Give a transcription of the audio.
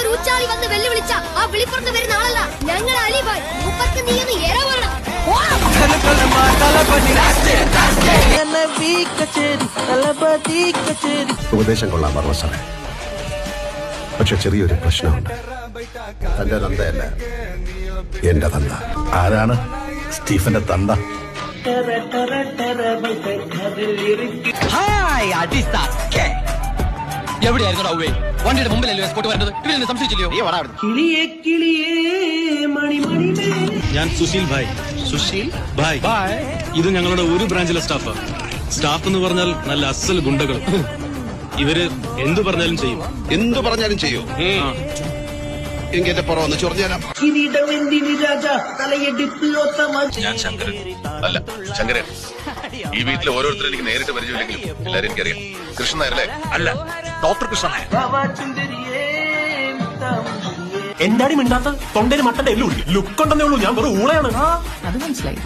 ഒരു ഉച്ചാളി വന്ന് വെല്ലുവിളിച്ച ആ വിളിപ്പുറത്ത് വരുന്ന ആളല്ല ഞങ്ങൾ അലിബായ്. മുപ്പത്തി നീ ഒന്ന് എര പറയണം. ഉപദേശം കൊള്ളാൻ പറഞ്ഞ സാറേ, പക്ഷെ ചെറിയൊരു പ്രശ്നമുണ്ട്. തന്റെ തന്തയല്ല, എന്റെ തന്ത. ആരാണ് സ്റ്റീഫന്റെ തന്ത? എവിടെയായിരുന്നു ഔവേ? വണ്ടിയുടെ മുമ്പിലല്ലോ എസ്കോട്ട് വരേണ്ടത്. ഇവരെന്നെ സംശയിച്ചില്ലയോ? ഞാൻ സുശീൽ ഭായ്. സുശീൽ ഭായ്. ഇത് ഞങ്ങളുടെ ഒരു ബ്രാഞ്ചിലെ സ്റ്റാഫാണ്. സ്റ്റാഫ് എന്ന് പറഞ്ഞാൽ നല്ല അസൽ ഗുണ്ടകൾ. ഇവര് എന്തു പറഞ്ഞാലും ചെയ്യും. എന്തു പറഞ്ഞാലും ചെയ്യൂ. എങ്കിൽ എന്റെ പുറം ഒന്ന് ചൊറിഞ്ഞാലാം. ഞാൻ ശങ്കരൻ. അല്ല, ശങ്കരൻ. ഈ വീട്ടിലെ ഓരോരുത്തരും എനിക്ക് നേരിട്ട് പരിചയമില്ലെങ്കിലും എല്ലാരും എനിക്കറിയാം. കൃഷ്ണൻ നായർ അല്ലേ? അല്ല, ഡോക്ടർ കൃഷ്ണൻ നായർ. എന്താടി മിണ്ടാത്ത? തൊണ്ടയിൽ മട്ടന്റെ എല്ലുള്ളി ലുക്കുണ്ടെന്നേ ഉള്ളൂ. ഞാൻ വെറും ഊളയാണ്. അത് മനസ്സിലായി.